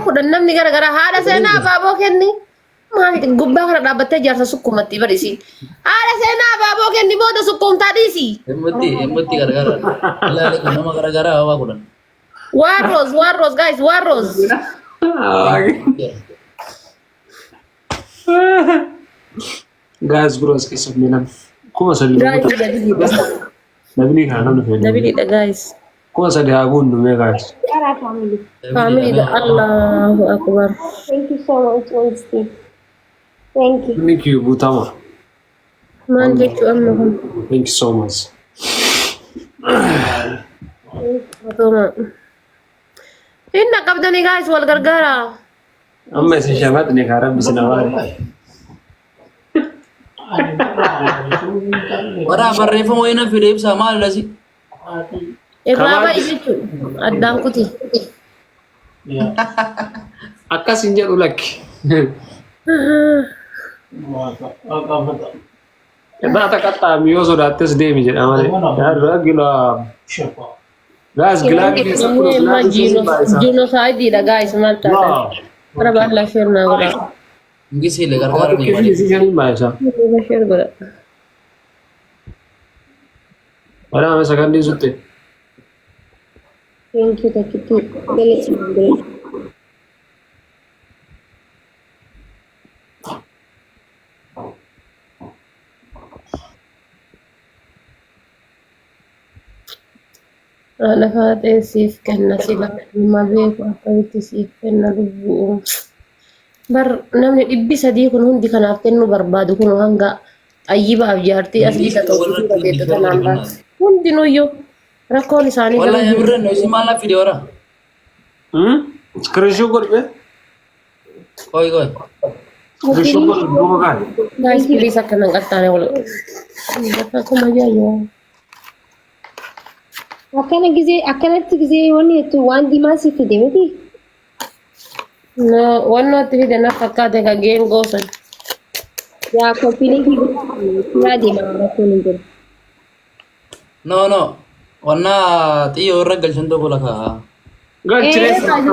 kudhan namni gara haadha seenaa baaboo kenni. Maali gubbaa kana dhaabbattee jaarsa sukkumatti barisi. Haadha seenaa baaboo kenni booda sukkumtaa dhiisi. Emmatti gargara. Ilaali kun nama gargara hawaa kudhan. Warros guys, warros. Guys, bros keessa milan. Kuma sadii. Nabili kana namni. Nabili da guys. Kuma sadii haguun dume guys. Family da Allahu Akbar. Thank you so much, Wednesday. Thank you. Thank you, Butama. Man jechu amma kun. Thank you so much. Toma. Inna qabdani guys wal gargara. Amma isin shamat ne ka rabbi sina bari. Wara barreeffama wayina fide ibsa maal lasi. Irraba jechu addaan kuti. Akkas hin jedhu lakki. Kanaata qaxxaami yoo sodaattes deemi jedha malee. Yaadra gila. Guys, glad you genocide da guys mal tata. Para la firna gora. Ngisi le gargara ni wali. Kisi jani baisa. Share gora. Wala ame sakandi sutte. Thank you, Takitu. Dele Lafa siif kenna sila ma beeku akkamitti siif kenna lubbuu. Bar namni 300 kun hundi kanaaf kennu barbaadu kun hanga ayyibaaf jaartii asii ka ta'u suuraa beektu kanaan baas. Hundi nuyyuu rakkoon isaanii Wallahi birran no isi maal fide wara. Screenshot godhe. Koi. Screenshot godhe kan. guys please akkanan qaxxaane wal. Akkuma jaayoo. akkanatti gisee wanni jettu waan diimaa siif fide miti. No, wannooti fide na fakkaate ka geengoo san. Yaa koppiilee yaa deemaa rakkoon hin jiru. No. Wanna tiyo irra galchan tokko laka. Galchire.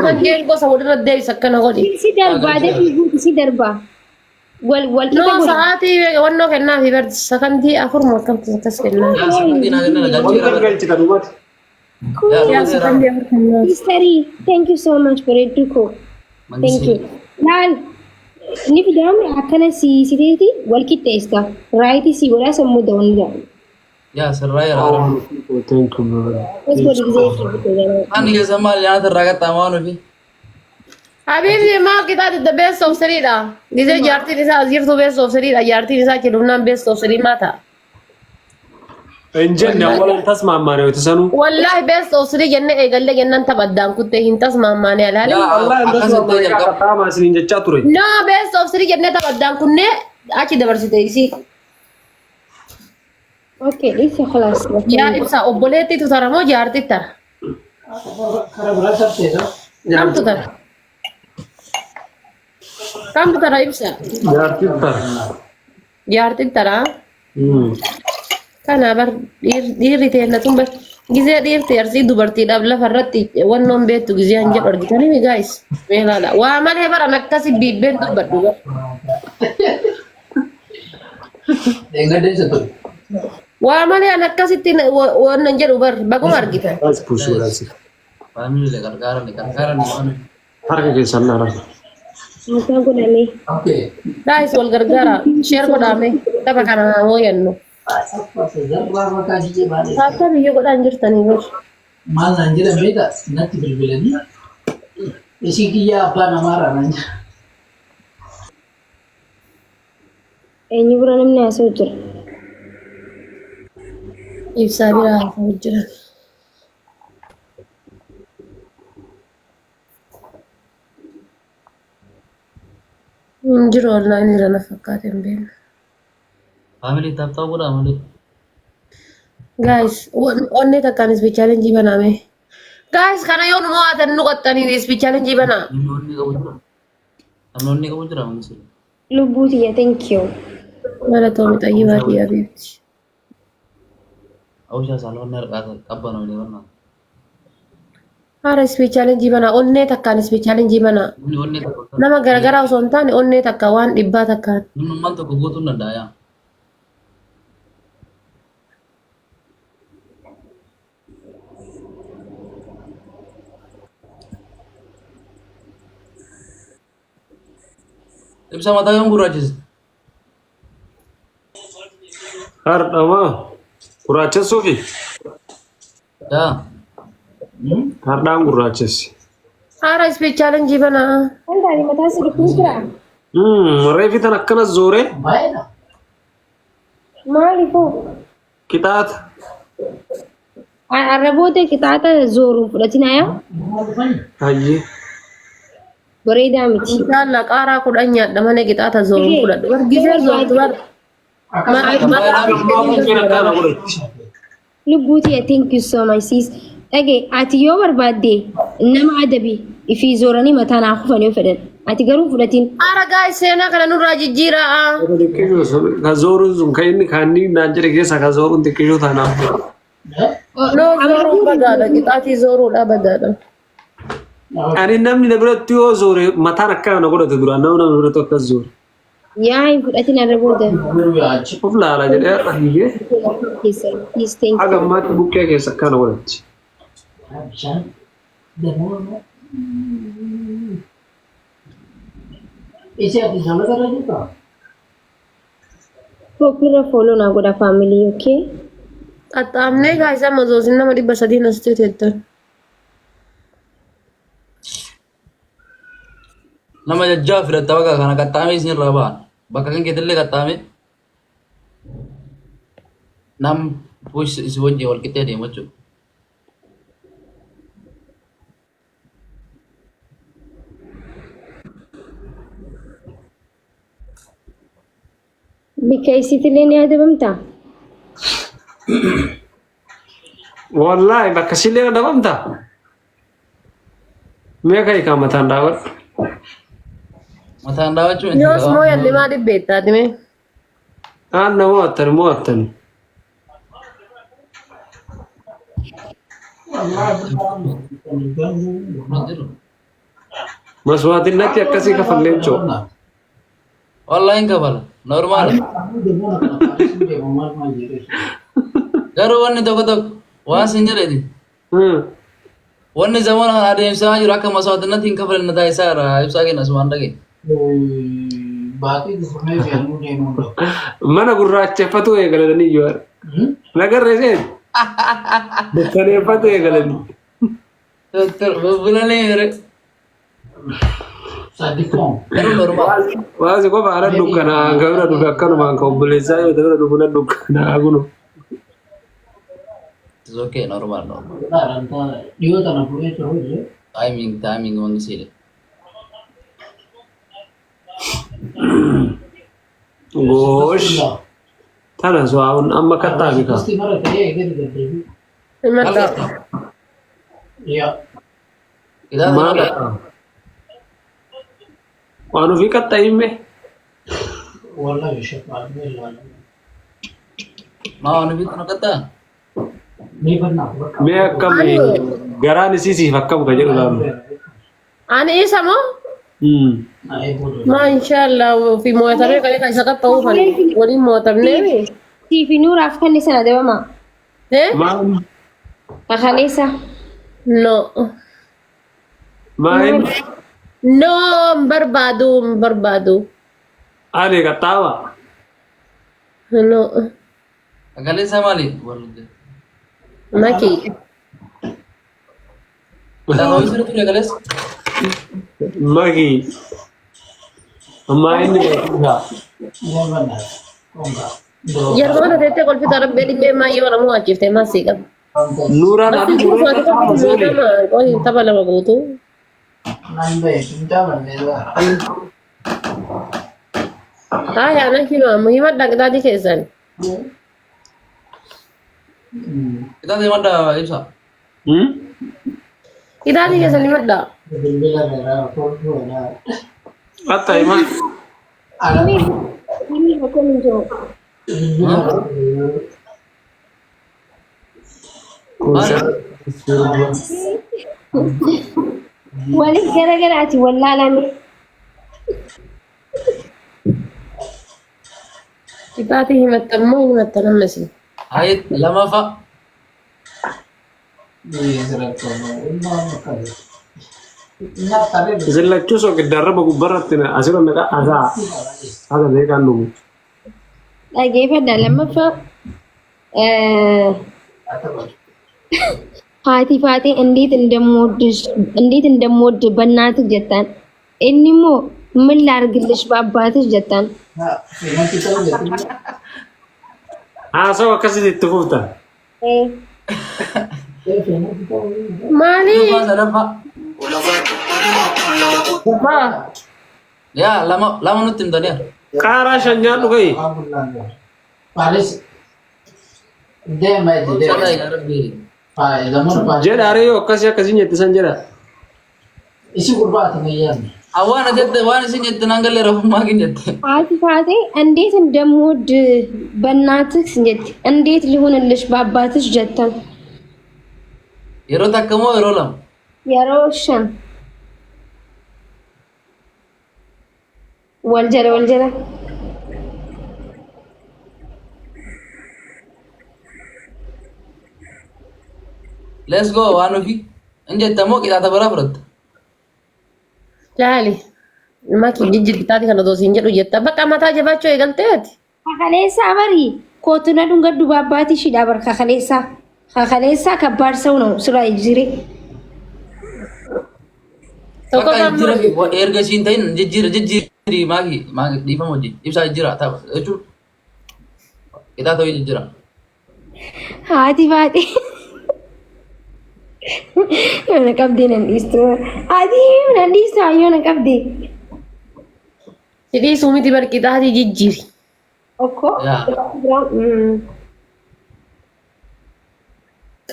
Kan geengoo san walirra deebisa akkana godhi. Si darbaa deebii si darbaa. Wal No, sa'aatii wannoo kennaa fi bar sakandii afur akkamtu akkas kennaa. Ya sakandii na ganna galchira. Galchita dubat. Yaa sakandii afur kennaa. History, thank you so much for it, Duko. Thank you. Laal, ni fidamu akkana si sideeti wal qixxeessa. Raayitii si godhaa sammuu da'uun jaal. Ya sirraa yara. Thank you, bro. As godhi gisee Ani ke sama lihat raga tamanu fi. Habibi ma kita the best of Serida. Dice jaartiin isaa azirtu best of Serida. Jaartiin isaa kedumnaan best of Serida mata. Enjenne awalan tasmaamaane yoo tasanu. Wallahi best of Serida jenne eegalle jennan tabaddaan kutte hin tasmaamaane alaale. Ya Allah tasmaamaane ka taama isin jechaa ture. No best of Serida jenne tabaddaan kunne achi dabarsite isi. Okay, isa khalas. Yaa ibsa obboleetti tutaramoo jaartii tara. Kamtu tara. Kamtu tara ibsa. Jaartii tara. Kana bar dhiirri teenya tumba gizee dhiirti arsii dubartiidhaaf lafarratti wannoon beektu gizee han jedhu argitanii guys. Meelaadha. Waa malee baran akkasi biibbeen dubbadhu. Waa malee an akkasitti wannan jedhu bar baguma argitan. Family le gargara ni mana. Harka keessan nara. Mukaan godhamee. Okay. Guys wal gargaara share godhame tapha kana moo yannu. Haata biyya godhaan jirtanii bar. Maal naan jedhan beektaa natti bilbilanii ishii kiyyaa abbaa namaarraa naan jedhan. Eenyu bira namni haasa'u jira. Ibsaa biraa haasa'u jira. Injiru wallahi ni rana fakkaate hin beekne. Family tap tau pula mali. Guys, onne takkaan ispi challenge baname. Guys, kana yoo numoo atan nu qottanii ispi challenge bana. Amnonni kamu jira mangsi. Lubbuu tiyya, thank you. Mala toomi xayyibaati yaa beekti. Ausha salon ner kata kabbana ini warna. Haara ispii chaalenjii mana onnee takkaan ispii chaalenjii mana Onni tokko. nama garagaraa osoo hin taane onnee takka waan dhibbaa takkaan. Namummaan tokko guutuu hin danda'a yaa. Ibsa mataa yoom gurraachise? Hardama gurraachessuufi Yaa. hardhaan gurraachessi. Haara ispii chaalenjii mana. Kan taane mataa si dhukkuu jira. Reefi tan akkanas zooree Baay'ina. Maaliifoo? qixaata. Arraboota qixaata zooruun fudhatinaya Hayyee. bareedaa miti. Inshallah qaaraa 10 nyaadha mana qixaata zooruun fudhadhu. Wargisee zoortu bar. Lubbuuti thank you so much sis. Dhage ati yoo barbaadde nama adabi ifii zooranii mataa naa kufanii fedhan. Ati garuu fudhatiin. Haara gaa'is seenaa kana nurraa jijjiiraa. Ka zooruun sun kan inni kaanni naan jedhe keessa ka zooruun xiqqishoo taanaaf. No zooruun badaadha qixaatii zooruudha badaadha. Ani namni na biratti yoo zoore mataan akka na godhate duraan nama biratti akkas zoore. Yaa hin fudhatiin arraboota. Of laala jedhee har'a hiigee Keessa. Please thank you. haga ammaatti buqqee keessa akka na godhatti. Bishaan. Damoon. Isi ati jaalata irra jirta? Kopirra follow naa godha family okay? Qaxxaamnee gaa'isa mazoosin nama 300 as teetettan. Nama jajjaa fidatta bakka kana qaxxaamee isin irraa ba'an. Bakka kan keetillee qaxxaamee. Nam push isi wajjin wal qixxee deemu jechuudha. Bika isiitillee ni adabamtaa? Wallahi bakka sillee na dhabamta. Mee kai ka mataan daawwadhu. Mataan daawwachuun Yoos moo yalli maaliif beektaati mee? Aan na mo'attani. Maswaatinatti akkasii kafallee jechuu. Wallahi hin kabala. Normaal. Garuu wanni tokko waan sin jedheti. Wanni zamana kana adeemsisaa jiru akka maswaatinatti hin kafalanne taasisaa irraa ibsaa kenna asumaan dhagee. Baatii gufurnee fe'annuu deemuu Mana gurraacheffatu eegalanii yoo nagarree seen dukkaneeffatu eegalanii. Bubbulanii mere. Sadikoon. Garuu normaal. Waasi qofa haala dukkanaa gabira dhufe akkanumaan kan obboleessaa yoo ta'u dhufuna dukkanaa kunu. It's okay, normal. Dhiyoo tana fuudhee turuu illee. Timing wanni siile. Goosh. Tana su'aawun amma kattaa bika. Gosti mara ta'ee gadi gaddeebi. Himadha. Yaa. Maal waan ofii kattaa himme. Wallahi shafaa ilaalaa. Maa waan ofiitti nu kattaa? Mee bannaaf bakka. Mee akkam garaan isiisiif akkam ka jedhu laalu. Ani isa moo? Na eeboo Maa inshallah fi mo'atamee kan isa qaxxa'uu kan waliin mo'atamnee. Siifi nuuraaf kan isa adabamaa? Maal Kakaleessa. No. maal No, hin barbaadu. ani qaxxaawa. No. Agaleessa maali? Maki. Lafa ofiisira ture agaleessa? Maki. Amma inni beekumsa. Mee bannaaf. Kongaa. Yeroo kana teessee kolfita rabbee dhibbee maayyoo nama mo'achiiftee maasii qaba. Nuuraan Ati kuusaa tokko mo'atama qohi tapha lama guutuu. Naan beekum jaabanneedha. Haa ana kilo amma himadha qixaatii keessan. Kita madda ibsa. Qixaatii keessan himadha. Bilbila garaa fuuldura. Atta himaa. Ini aku minjau. Waliif garagaraati wallaalame. Kitaati himattammoo himattan ammasii. Ayat lama fa. Isin lachuu soogiddaarraba gubbarratti asirra naqa asaa haga beekaan dhugu. Dhageeffadha lammaffaa haati faatee እንዴት እንደምወድ በእናትህ ጀታን እኒሞ ምን ላርግልሽ በአባትሽ ጀታን Haasa'u akkasitti itti fufta. Maali? Dua sadafa. Gubbaa. Ya lama nutim tadi ya. Qaaraa shan nyaadhu gahi. Paris. Deema itti Sada deema. ya Rabbi. Zamana Paris. Jedha haree akkasii nyeettisan jedha. Isi gurbaati meeyyaadha. Awan jette waan isin jette nangalle rafu maagin jette. haati faatee እንዴት እንደምወድ በእናትህ ጀት እንዴት ሊሆንልሽ በአባትሽ ጀታን Yeroo takka moo yeroo lama? yeroo shan wal jala Let's go waan ofi. Injetta moo qixaata biraa fudhatta? Laali. Maki jijjiir kitaati kana osoo siin jedhu jetta. Bakka mataa jabaachuu eegalteeti. kakaleessaa barii kootuna dhungaddu baabbaatii shidhaa bar kakaleessaa kabbaad ሰው ነው ስራ ይጅሪ Tokko Bakka kan jijjiira fi erga isiin ta'in jijjiiri maagi dhiifama wajjin ibsaa jijjiira ta'a jechuun qixaata wayii jijjiira. haati faatee yoona qabdee nan dhiistu haati nan dhiistu yoona qabdee sidii suumiti bar kitaati jijjiiri. okko Yaa.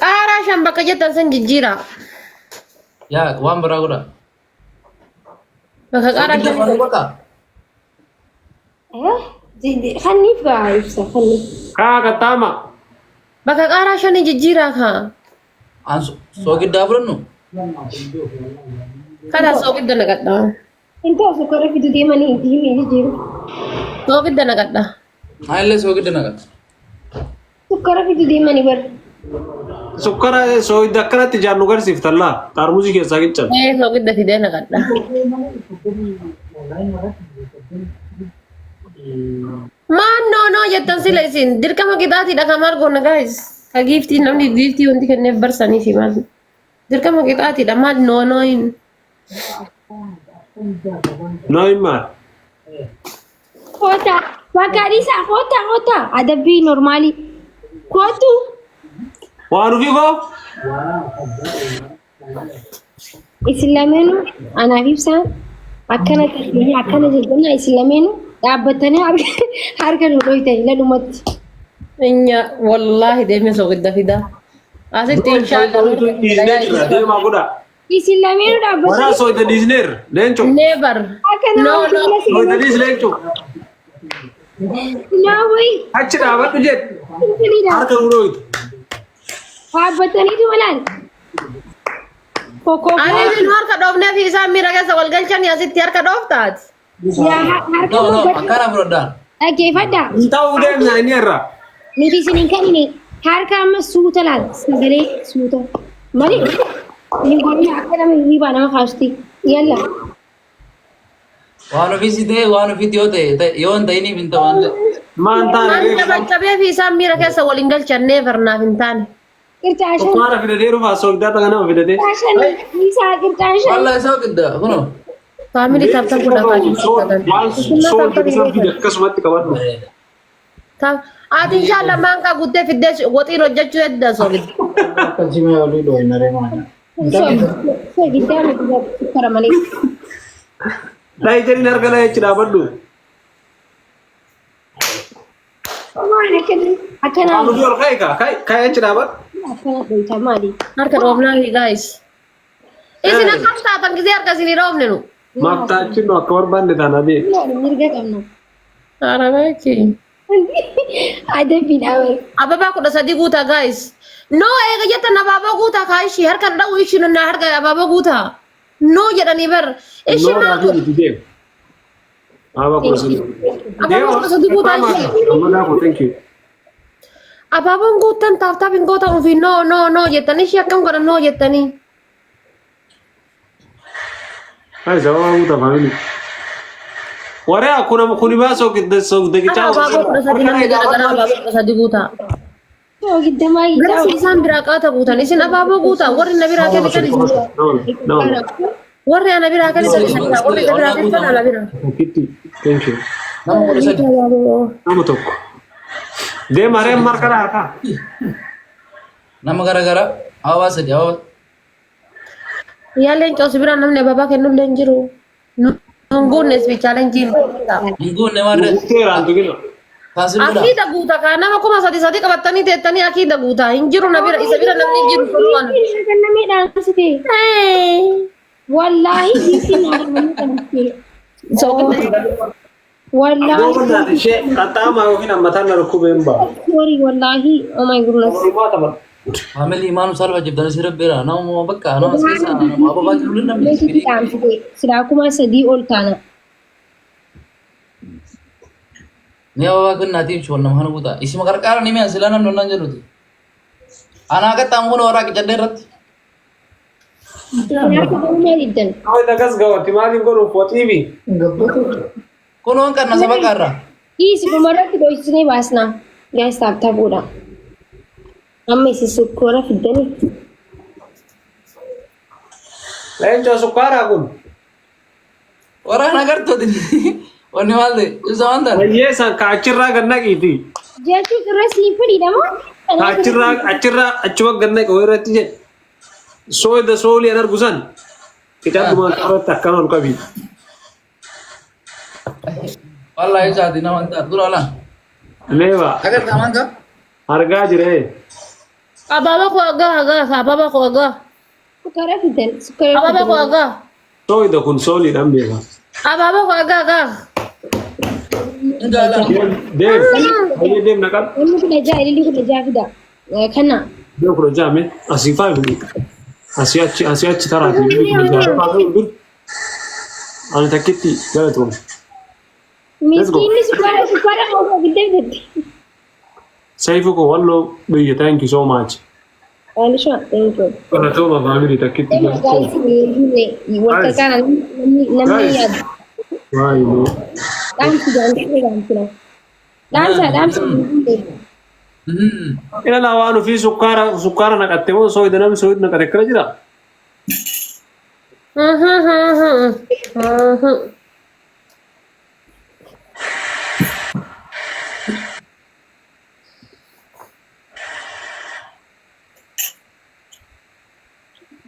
Qaaraa shan bakka jettan san jijjiira. Yaa waan biraa godha. Bakka qaaraa shan. Bakka. kanniif gaa ibsa kanniif Kaa kattaama. Bakka qaaraa shanii jijjiiraa kaa. An soogiddaa fudhannu. Kada soogidda naqadha. intoo sukkara fidu deemanii itti himee jijjiiru Soogidda naqadha. Haa illee soogidda naqa. sukkara fidu deemanii bar Sukkara soogidda akkanatti jaannu garsiiftallaa. Xaarmusii keessaa qiccan. Soogidda fidee naqadha. Maannoo jettan sila isin dirqama qixaatiidha kan maal goona gaayis. Ka giiftii namni giiftii wanti kenneef barsanii fi maal. Dirqama qixaatiidha maal noonooyin. Nooyin maal? koota bakka dhiisaa koota adabbii normaalii kootu Waan ofii koo? isin lameenu anaaf ibsaan akkana tafiini akkana jajjanna isin lameenu dhaabbatanii harka nu dhoytan ladhumatti Inya wallahi deemee soogidda fidaa. Asitti Dhiisnee jira deemaa godha. isin lameenu Waraa dhaabbatanii soogidda dhiisneerra. Leenco. never. akkana No, no. Soogidda dhiis leenco. naa wayi Achi dhaabadhu jedhu. filiidha Harka nu dhooytu. dhaabbataniitu malaan Ani min harka dhoofnee fi isaan miira keessa wal galchanii asitti harka dhooftaati. harka No akkana fudhadhaan. dhaggeeffadhaa Ta'uu deemna inni irra. nuti isinin kanine harka amma suuta laal sagalee suuta malee hin godhin akka nama hirribaa nama kaasti yalla Waan ofii si ta'e waan ofiitti yoo hin ta'iniif hin ta'u malee. Maan taane Ani cabacabee fi isaan miira keessa wal hin galchannee farnaaf hin taane. qircaashan Tokkummaadha fidatee dhufaa soogiddaa takka nama fidatee. qircaashan isaa qircaashan Wallahi soogidda kunoo. Faamilii taphatan fudhataa jiru. Waan soogidda isaan fide akkasumatti qabadhu. Ati inshaa lamaan kaa guuttee fiddee woxiin hojjechuu edda soogidda. Akkasii mee olii dhooyin naree maana. giddaa nuti sukkara malee Dhahi jedhin harka laa jechi dhaabadhu. waan akkana Waan ofii ol ka'e kaa ka'e jechi dhaabadhu. akkana dhoyta maali Harka dhoofnaa fi gaayis. Isin akkam taatan gisee harka isin hin dhoofne nu. Maftaachi nu akka barbaanne taana deemu. mirga qabna Arabeeki. Ada bidawai. Ababa kudha sadii guutaa guys. No eega jettan ababa guutaa kaa ishii harkaan dha'u ishii nannaa harka ababa guutaa. No jedhanii bar. Ishii No, maal Rafi, deem. Ababa kudha sadii. ababa kudha sadii guutaa ishii. Amma daako, thank you. Abaabon guutan taaf hin gootamu fi no jettanii ishii akkam godhan no jettanii. Hai, sababa guutaa family. Warea kuni baso dekicha. Abaaboo kudha sadii namni garaagaraa abaaboo kudha sadii guutaa. Oh, gidama Gara ida. isaan biraa qaata guutan isin abaaboo guutaa warri na biraa kenni kan isin. No. Warri ana biraa kenni kan isin warri na biraa kenni kan ana biraa. Kitti, thank you. Nama kudha sadi. Nama tokko. Deem hareen markara haka. Nama gara-gara. Awaa sadi awaa. Yaaleen coosi biraa namni abaabaa kennullee hin jiru. Nunguunnes bichaaleen jiru. Hinguunne maarre. Teeraan tukilo. Taasisu dha. Akiida guutaa kaa nama kuma sadii qabattanii teettanii akiida guutaa hin jiru na bira isa bira namni hin jiru sulumaan. Kan namni dhaansite. Wallahi biifina namni Wallahi. Gogoon ishee qaxxaamaa yookiin hammataan na rukkubeen ba'a. Sorry, wallahi. Oh my goodness. Family imaanu salva jibdana sirra bira. Nama bakka nama seesa nama ababaa jiru namni Meeshaa sirrii. dhaansite. Silaa kuma sadii ol taana. Ni ababaa kennaatiif shoon nama hana guutaa. Isima qarqaara ni mi'a sila namni onnan jedhuti. Anaa qaxxaamu kun warraa qicadde irratti. Nyaata galmee diddan. Awai dagas gawati maaliin godhu fooxiifi. Kun waan kan nasa bakka irraa. Dhiisi dhumarratti dho'isinee baasna. Gaas taaphapuudha. Amma isin sukkoora fiddanii. Leencoo sukkaaraa kun. Waraana agartooti. Wanni maal ta'e? Ibsa waan ta'e. Bayyee san ka achirraa gannaqiiti. Jechuun irra sii fudhiidha moo? Achirraa achuma gannaqi irratti jedhe. Sooyida soolii an argusan. Kitaabuma irratti akkana ol qabi. Wallahi isaati nama hin taatu. Dura olaan. Leeba Agartaa maan qaba? argaa jiree. Abaabaa koo agaa. Sukkoora fiddan. Sukkoora Abaabaa koo agaa. Sooyida kun sooliidhaan beeka. Abaabaa koo agaa. Hin jaalladhu. Deem. Bayyee deem naqab. Inni kudha ja'a, ililli kudha ja'a fida. Kana. Deem kudha jaame asii faayi. Asii achi taraati. Ani takkitti galatoom. Miskiinni sukkoora ofoo fidda fidatti. Saifu ko wallo biyya thank you so much. Oomisha eeyyoo. Galatooma family takkitti galatoom. Wanta kana namni yaadu. Waayi no. Dhaamsa. Ila la waan ofii sukkaara naqatte moo sooyida namni sooyida naqate akkana jira?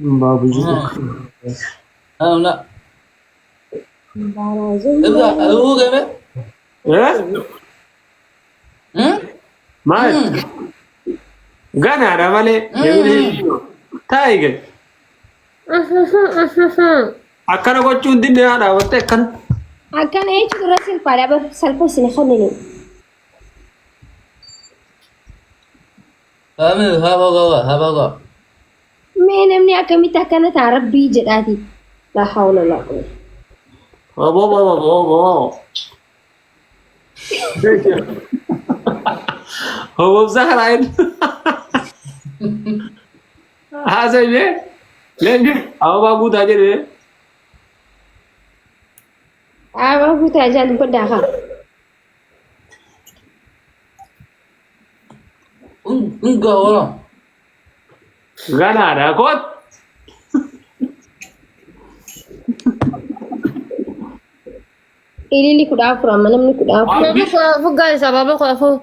Babuji. Enggak. Ibsa, lu game? Eh? Maal? Ganaadha malee. Taa'ige. Akkana gochuun dinne haa dhaawwatte akkana. Akkana jechuun irra salphaadha bar salpha isin kanneen. Haba. Mee namni akkamitti akkana ta'a rabbii jedhaati. La hawla la quwwata. Obbo. Obbo Zahrain. Haasa'e mee? Leenji ababaa guutaa jedhee. Ababaa guutaa jaallu baddaa kaa. Enggak orang. Ganaadha koot. Ililli kudha afur amma namni kudha afur. Abaabaa koo afur guys abaabaa koo afur.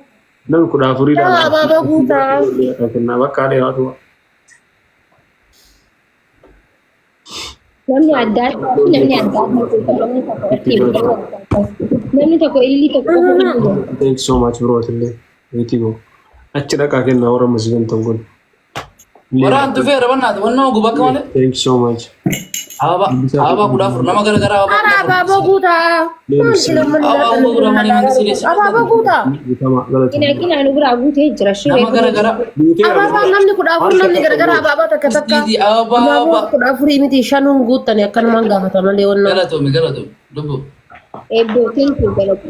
Namni kudha afuriidhaan. Abaabaa guutaa. Kennaa bakka adee haa tu'a. Namni addaa namni tokko ililli tokko Thank you so much bro. Tillee. Weetii go. Achi dhaqaa kennaa warra masiigan ta'u kun. Waraan dhufeera bannaati wannoo guba akka malee. Thank you so much. Ababa kuda fur nama gara gara ababa. Ara abaaboo guutaa. Ababa kuda mani mangisile. Abaaboo guutaa. Gitama galatoomaa. Kina nu bira guutee jira shiree. Nama gara gara. Abaabaa namni kudha afur namni garagara abaabaa takka takka. Di ababa. Abaaboo kudha afurii miti shanuun guuttani akkanumaan gaafata malee wannoo. Galatomi galatomi. Dubbu. Eebboo tinku galatu.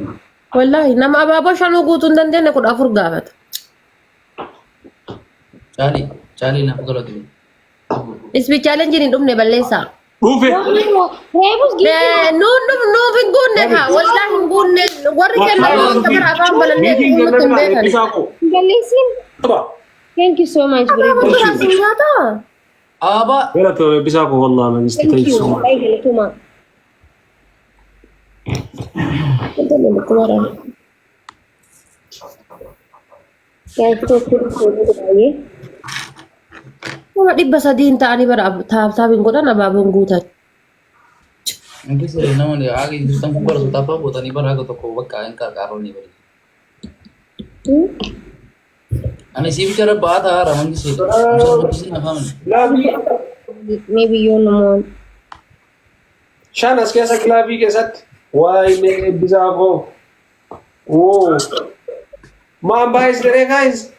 Wallahi nama abaaboo shanuu guutuu hin dandeenye kudha afur gaafata. Cali na galatomi. Isbi challenge ni dhumne balleessaa. Dhufe. Reebus Nuuf hin guunne haa wallahi hin guunne warri kennan akka bara afaan balannee uummata hin beekan. galleessin. Thank you so much. Abaaboo guutaa nyaata. Aba. Galatoomaa bisaako wallahi magisti thank you so much. Galatuma. Nama 300 ta'anii bara taaptaabiin godhan abaaboon guutan. Mungkin sih nama dia agi tentang kubar sudah apa buat ini bara atau bakka engkar karo ni bari. Ani sih bicara bahasa Ramon sih. Bicara sih nak kamu. Maybe you know. Shanas keessa kilaabii keessatti waayee bisaako. Woo. Maan baay'is daree guys.